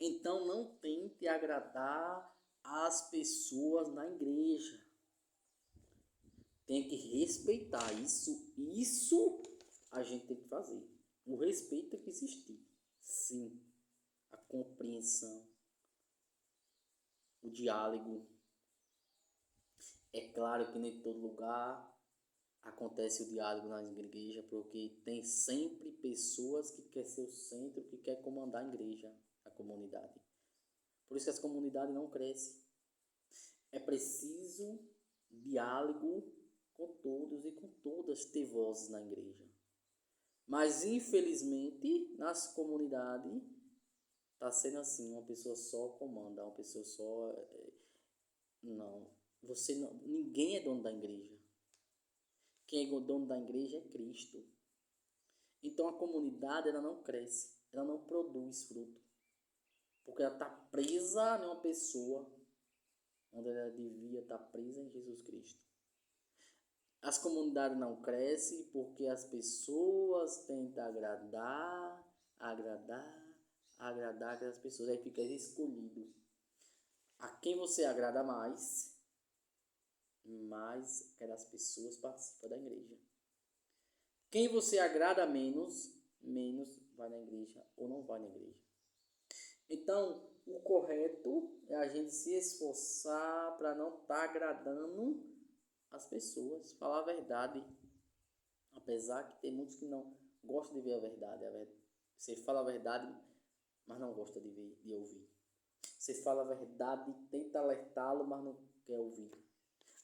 Então não tente agradar as pessoas na igreja. Tem que respeitar isso. Isso a gente tem que fazer. O respeito tem que existir. Sim. A compreensão. O diálogo. É claro que nem em todo lugar acontece o diálogo na igreja, porque tem sempre pessoas que querem ser o centro, que querem comandar a igreja, a comunidade. Por isso que as comunidades não crescem. É preciso diálogo com todos e com todas ter vozes na igreja. Mas, infelizmente, nas comunidades, está sendo assim, uma pessoa só comanda, uma pessoa só... Não, você não, ninguém é dono da igreja. Quem é dono da igreja é Cristo. Então, a comunidade ela não cresce, ela não produz fruto. Porque ela está presa em uma pessoa, onde ela devia estar presa em Jesus Cristo. As comunidades não crescem porque as pessoas tentam agradar aquelas pessoas. Aí fica escolhido. A quem você agrada mais aquelas pessoas participam da igreja. Quem você agrada menos vai na igreja ou não vai na igreja. Então, o correto é a gente se esforçar para não estar agradando as pessoas, falar a verdade. Apesar que tem muitos que não gostam de ver a verdade. Você fala a verdade, mas não gosta de ver, de ouvir. Você fala a verdade, tenta alertá-lo, mas não quer ouvir.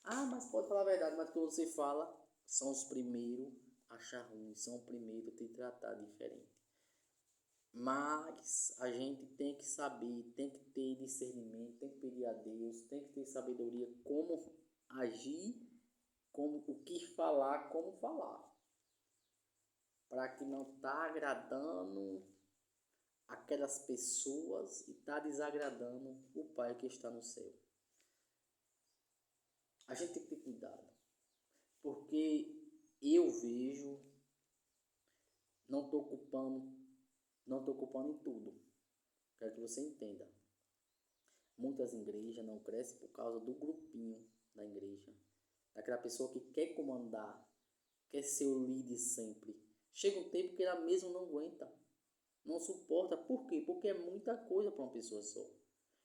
Ah, mas pode falar a verdade, mas quando você fala, são os primeiros a achar ruim, são os primeiros a te tratar diferente. Mas a gente tem que saber, tem que ter discernimento, tem que pedir a Deus, tem que ter sabedoria como agir, como o que falar, como falar. Para que não está agradando aquelas pessoas e está desagradando o Pai que está no céu. A gente tem que ter cuidado, porque eu vejo, não estou ocupando em tudo. Quero que você entenda. Muitas igrejas não crescem por causa do grupinho da igreja. Daquela pessoa que quer comandar, quer ser o líder sempre. Chega um tempo que ela mesmo não aguenta, não suporta. Por quê? Porque é muita coisa para uma pessoa só.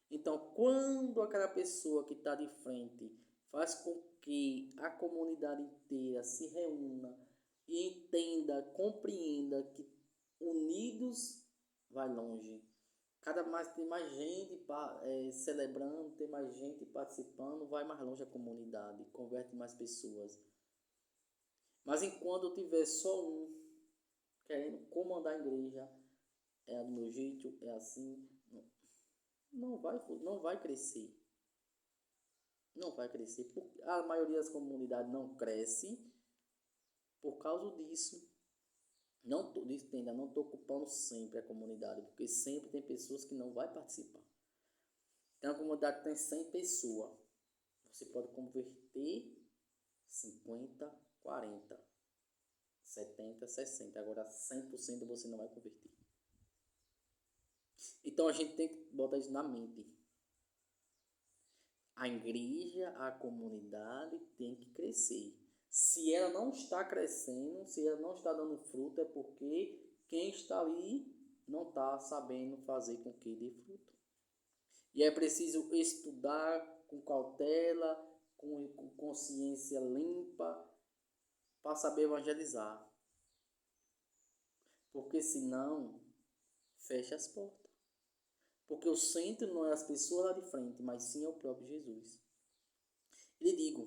Então, quando aquela pessoa que está de frente faz com que a comunidade inteira se reúna e entenda, compreenda que unidos vai longe. Cada mais tem mais gente celebrando, tem mais gente participando, vai mais longe a comunidade, converte mais pessoas. Mas enquanto tiver só um querendo comandar a igreja, é do meu jeito, é assim, não vai crescer. Não vai crescer. A maioria das comunidades não cresce por causa disso. Não estou ocupando sempre a comunidade, porque sempre tem pessoas que não vão participar. Tem uma comunidade que tem 100 pessoas. Você pode converter 50, 40, 70, 60. Agora 100% você não vai converter. Então a gente tem que botar isso na mente. A igreja, a comunidade tem que crescer. Se ela não está crescendo, se ela não está dando fruto, é porque quem está ali não está sabendo fazer com que dê fruto. E é preciso estudar com cautela, com consciência limpa, para saber evangelizar. Porque senão, fecha as portas. Porque o centro não é as pessoas lá de frente, mas sim é o próprio Jesus. E lhe digo,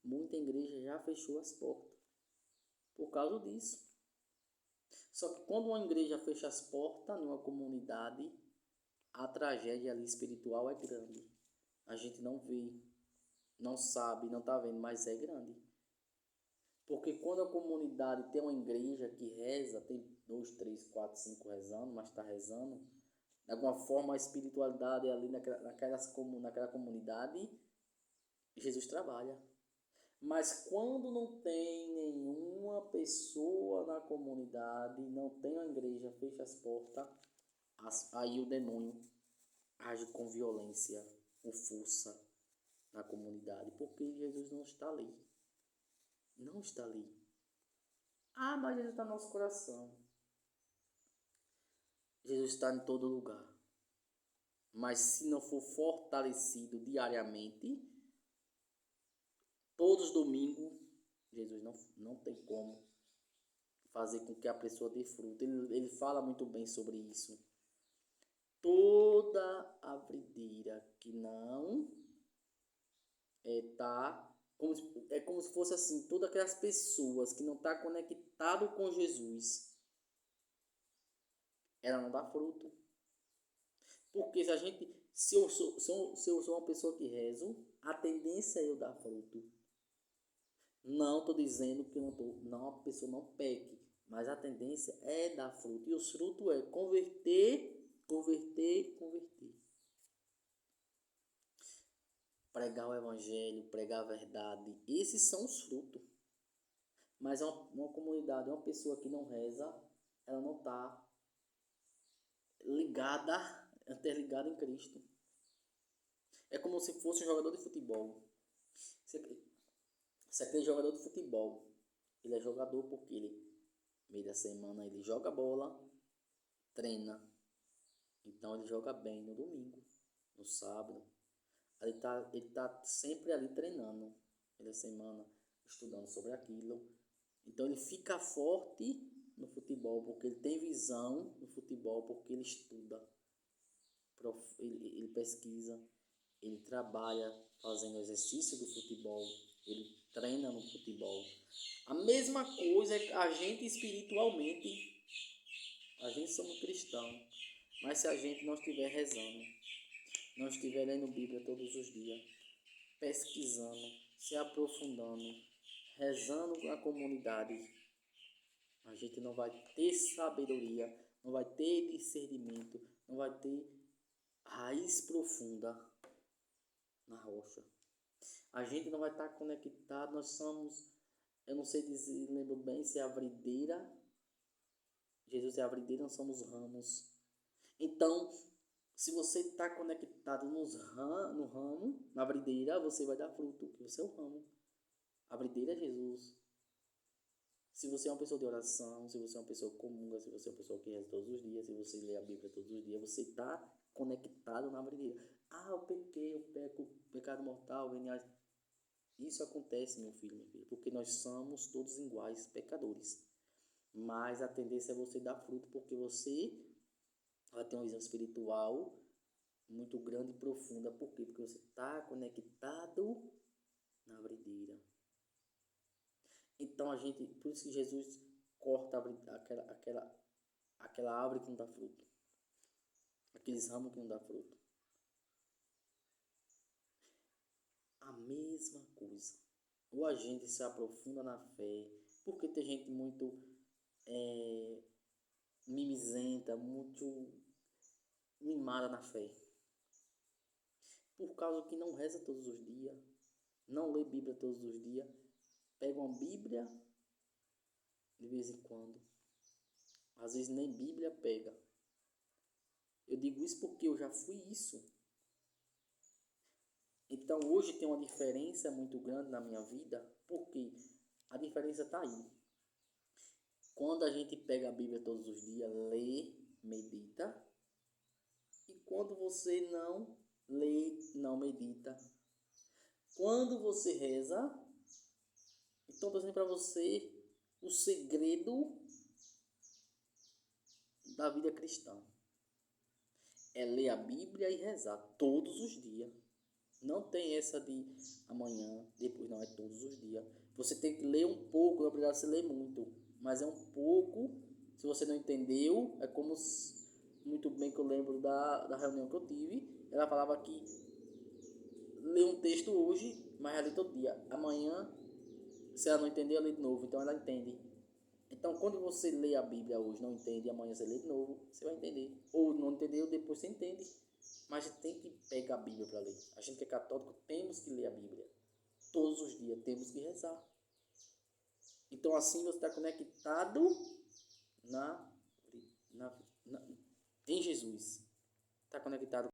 muita igreja já fechou as portas por causa disso. Só que quando uma igreja fecha as portas numa comunidade, a tragédia ali espiritual é grande. A gente não vê, não sabe, não está vendo, mas é grande. Porque quando a comunidade tem uma igreja que reza, tem 2, 3, 4, 5 rezando, mas está rezando, de alguma forma a espiritualidade ali naquela comunidade, Jesus trabalha. Mas quando não tem nenhuma pessoa na comunidade, não tem uma igreja, fecha as portas, aí o demônio age com violência, com força na comunidade, porque Jesus não está ali. Não está ali. Ah, mas Jesus está no nosso coração. Jesus está em todo lugar. Mas se não for fortalecido diariamente, todos os domingos, Jesus não tem como fazer com que a pessoa dê fruto. Ele fala muito bem sobre isso. Toda a videira que não é como se fosse assim, todas aquelas pessoas que não estão conectadas com Jesus, ela não dá fruto. Porque se eu sou uma pessoa que rezo, a tendência é eu dar fruto. Não estou dizendo que não, a pessoa não peque, mas a tendência é dar fruto. E os frutos é converter. Pregar o evangelho, pregar a verdade. Esses são os frutos. Mas uma comunidade, uma pessoa que não reza, ela não está interligada em Cristo. É como se fosse um jogador de futebol. Se aquele jogador de futebol, ele é jogador porque ele, meio da semana, ele joga bola, treina. Então ele joga bem no domingo, no sábado. Ele tá sempre ali treinando, meio da semana, estudando sobre aquilo. Então ele fica forte no futebol porque ele tem visão no futebol, porque ele estuda, ele pesquisa, ele trabalha fazendo exercício do futebol, ele treina no futebol. A mesma coisa é a gente espiritualmente. A gente somos cristãos, mas se a gente não estiver rezando, não estiver lendo Bíblia todos os dias, pesquisando, se aprofundando, rezando na comunidade, a gente não vai ter sabedoria, não vai ter discernimento, não vai ter raiz profunda na rocha. A gente não vai estar conectado, nós somos, eu não sei dizer, lembro bem se é a videira, Jesus é a videira, nós somos ramos. Então, se você está conectado no ramo, na videira, você vai dar fruto, porque você é o ramo. A videira é Jesus. Se você é uma pessoa de oração, se você é uma pessoa comunga, se você é uma pessoa que reza todos os dias, se você lê a Bíblia todos os dias, você está conectado na videira. Ah, eu pequei, eu peco, pecado mortal, veniais. Isso acontece, meu filho, minha filha, porque nós somos todos iguais, pecadores. Mas a tendência é você dar fruto, porque você vai ter uma visão espiritual muito grande e profunda. Por quê? Porque você está conectado na videira. Então por isso que Jesus corta aquela árvore que não dá fruto, aqueles ramos que não dá fruto. A mesma coisa. Ou a gente se aprofunda na fé, porque tem gente muito mimizenta, muito mimada na fé. Por causa que não reza todos os dias, não lê Bíblia todos os dias, pega uma Bíblia de vez em quando. Às vezes nem Bíblia pega. Eu digo isso porque eu já fui isso. Então hoje tem uma diferença muito grande na minha vida, porque a diferença está aí. Quando a gente pega a Bíblia todos os dias, lê, medita, e quando você não lê, não medita, quando você reza, então estou dizendo para você o segredo da vida cristã. É ler a Bíblia e rezar todos os dias. Não tem essa de amanhã, depois não, é todos os dias. Você tem que ler um pouco, não é obrigado a você ler muito, mas é um pouco. Se você não entendeu, é como muito bem que eu lembro da reunião que eu tive, ela falava que lê um texto hoje, mas ela lê todo dia. Amanhã, se ela não entender, ela lê de novo, então ela entende. Então, quando você lê a Bíblia hoje, não entende, amanhã você lê de novo, você vai entender. Ou não entendeu, depois você entende. Mas a gente tem que pegar a Bíblia para ler. A gente que é católico, temos que ler a Bíblia. Todos os dias, temos que rezar. Então, assim você está conectado na, em Jesus. Está conectado